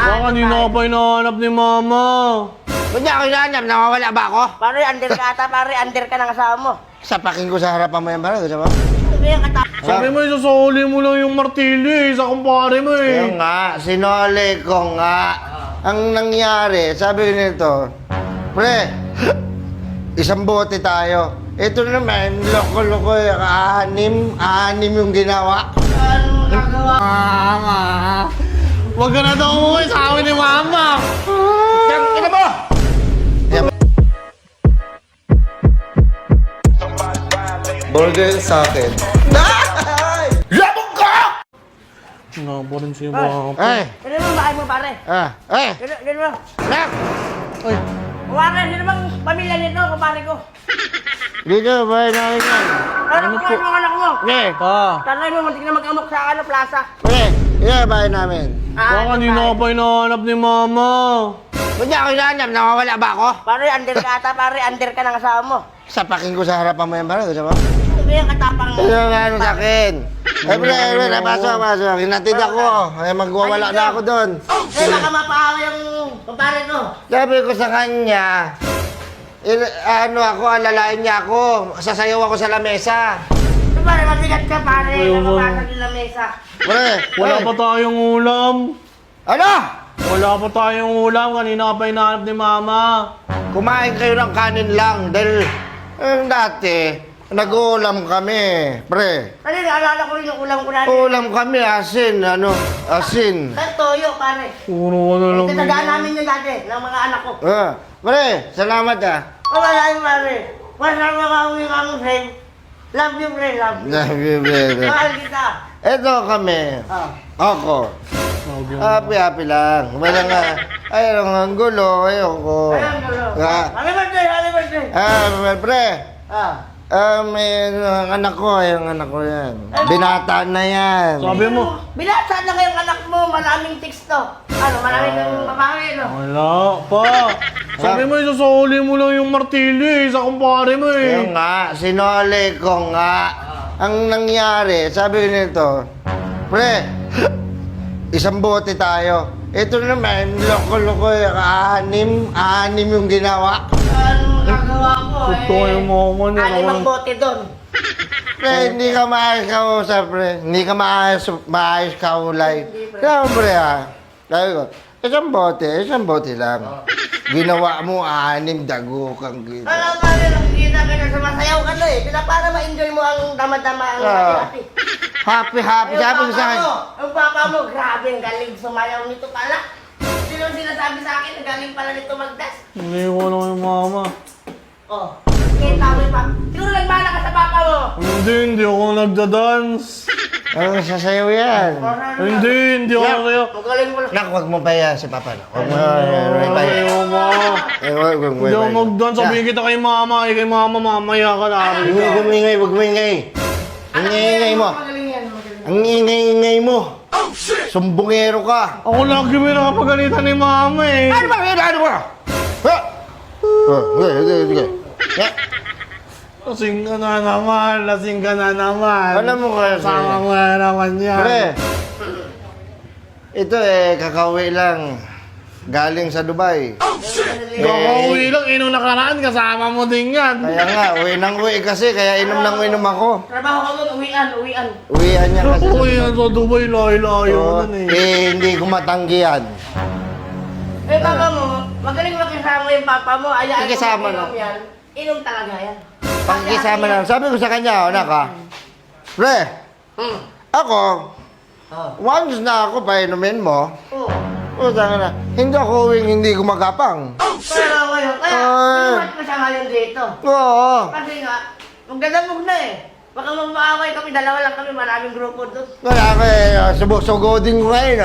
kanina ka pa hinahanap ni mama. Ba't niya ako hinahanap? Nawawala ba ako? Pare, under ka ata, pare. Under ka ng asawa mo. Sapakin ko sa harapan mo yan, pare. Gusto mo? Ano yung kata? Sabi mo, isasuli mo lang yung martilyo eh, sa kumpare mo eh. Yung nga, sinole ko nga. Ang nangyari, sabi ko nito, pre, isang bote tayo. Ito naman, loko-loko, anim yung ginawa. Ano gagawa? Mama, wag ka na daw umuwi sa amin ni mama. Yang ina mo! Burger sa akin. Labog ka! Nga pa rin si mama. Sino bang bahay mo, pare? Sino bang? Nak! Ay, Pare, sino bang pamilya nito, kapare ko? Dito, bahay namin yan. Ano po yung mga anak mo? Pre, Tanay mo, muntik na mag-amok sa plaza. pre, yan bahay namin. baka kanina ka pa hinahanap ni mama. Ba't niya ako hinahanap? Nawawala ba ako? Pare, under ka ata, pare. Under ka ng asawa mo. Sapakin ko sa harapan mo yan, pare. Gusto mo? Ano yung katapang mo? Ito yung ano sa akin. Pre, pasok. Hinatid ako. Ay, magwawala na ako doon. Baka mapaawa yung kapare ko. Sabi ko sa kanya, alalain niya ako. Sasayaw ako sa lamesa. Pare, matigat ka, pare. Ayaw mo. Nakapasag yung lamesa. Pre, Wala pa tayong ulam. Ano? Wala pa tayong ulam, kanina ka pa hinahanap ni mama. Kumain kayo ng kanin lang. Dahil, dati, nag-uulam kami. Pre, Ano, naalala ko rin yung ulam ko natin. ulam kami, asin. Sa toyo, pare. Puro ka na lang. Tinagaan namin yun dati, ng mga anak ko. Pre, salamat ah. Wala yun, pare. Wala makauwi kami, friend. Love you, friend. Love you. Mahal kita. Ito kami. Ako. Happy lang. Wala nga. Ayun ang gulo. Ayoko. Ayun, gulo. Happy birthday, happy birthday. Pre. Ah. May anak ko. Yung anak ko yan. Binata na yan. Sabi mo, Binasa na kayong anak mo, maraming teksto. Ano, maraming babae, no? wala pa. Sabi mo, isasuli mo lang yung martilyo eh, sa kumpare mo eh. Yung nga. Sinole ko nga. Ang nangyari, sabi ko nito, pre, isang bote tayo. Ito naman, loko-loko, anim yung ginawa. Ano gagawa ko, Ito yung mama niya. Alimang bote doon. Pre, hindi ka maayos kausap, pre. Hindi ka maayos kaulay. Kaya, pre, sabi ko, isang bote lang. Ginawa mo, anim dago kang gina. Alam ka rin, nakikita ka na sumasayaw ka na eh. Sila para ma-enjoy mo ang dama-dama ang hati-hati. Happy. Sabi ko sa akin. Yung papa mo, grabe, ang galing sumayaw nito pala. Sino sinasabi sa akin, ang galing pala nito magdas. Hindi ko na yung mama. Oh, kita mo pa. Siguro nagmana ka sa papa mo. Hindi ako nagda-dance. Ano sasayaw yan? Hindi ako sa'yo. Magaling mo lang. Nak, wag mo pa yan si Papa. Wag mo pa yan. Ayaw mo. Hindi ako mag-dance. Sabihin kita kay mama. Kay mama, mamaya ka na. Huwag mo ingay. Ang ingay mo. Magaling yan, magaling. Ang ingay mo. Sumbungero ka. Ako lagi may nakapagalitan ni mama eh. Ano ba? Ano ba? Sige. Lasing ka na naman. Alam mo kasi. Sama mo na naman yan. Pre, ito kakauwi lang. Galing sa Dubai. Kakauwi lang, inong nakaraan, kasama mo din yan. Kaya nga, uwi nang uwi kasi, kaya inom nang inom ako. Trabaho ka doon, uwian. Uwian niya kasi. Kakauwi yan sa Dubai, layo-layo Oo, nun eh. hindi ko matanggi yan. Eh, papa mo, magaling makisama yung papa mo. Ayaan Makisama, inom no? yan. Inom talaga yan. Pagkisama lang. Sabi ko sa kanya, anak ha, pre, ako, once na ako painumin mo, na, hindi ako uwing hindi gumagapang. Pero ngayon, kaya, inumat ko siya ngayon dito. Oo. Kasi nga, magdadamog na eh. Baka magmaaway kami, dalawa lang kami, maraming grupo doon. Kaya sugodin ko ngayon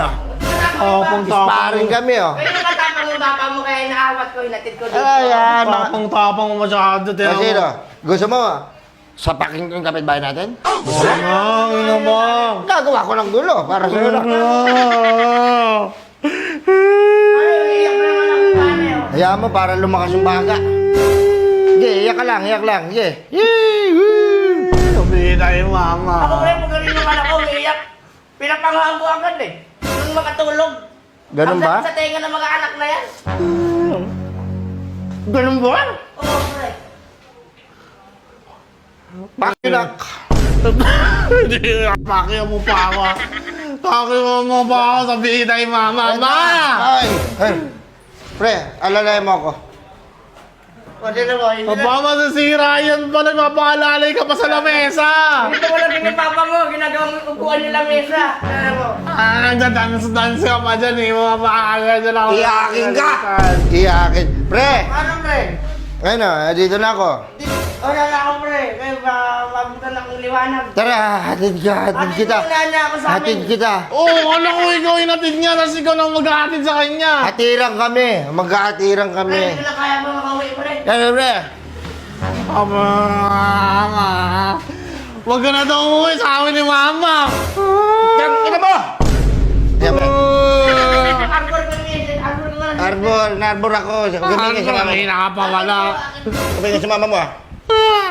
Tapang-tapang. Sparring kami Kaya yung katapang yung papa mo, kaya inaawat ko, hinatid ko dito. Ayan. Tapang-tapang mo masyado. Kasi gusto mo, sapakin ko yung kapitbahay natin? Ina mo. Gagawa ko ng gulo para sa'yo lang. Ay, iyak naman ako, pare. Hayaan mo para lumakas yung baga. Sige, iyak lang. Sige. Sabihin na yung mama. Ako rin, magaling naman ako, umiiyak. Pinapanghaan ko agad eh. Nung makatulog. Ganun Ang ba? sakit sa tenga ng mga anak na yan. Ganun ba? Oo, pre. Pakinak. Hindi, pakyo mo pa ako. Pakyo mo pa ako, sabihin na kay mama. Ma! Ay! Ay! Pre, alalay mo ako. Pwede na mo, hindi na. Papa, masasira yan pa. Nagpapaalalay ka pa sa lamesa. Dito mo lang din yung papa mo, ginagawa mo yung upuan yung lamesa. Ano mo? Nagda-dance ka pa dyan eh. Mga paakaga dyan ako. Iyakin ka! Iyakin. Pre! Ano, pre? Ano, dito na ako. Wala na ako, pre. Kaya mabutan akong liwanag. Tara, hatid ka, hatid kita. Wala na ako sa amin. Hatid kita. Oo, ano ko ikaw inatid niya. Tapos ikaw nang maghahatid sa kanya. Hatiran kami. Maghahatirang Pre, kami. hindi ko na kaya mo makauwi, pre. Ano, pre? Ama. Huwag ka na daw umuwi sa amin ni mama. Yan, ina mo! Yan, pre. Arbor ko ngayon, arbor ko lang. Narbor ako. Gabi ka sa mama mo. Kanina ka pa wala. Gabi ka sa mama mo, ah.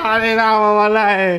Kanina ka pa wala eh.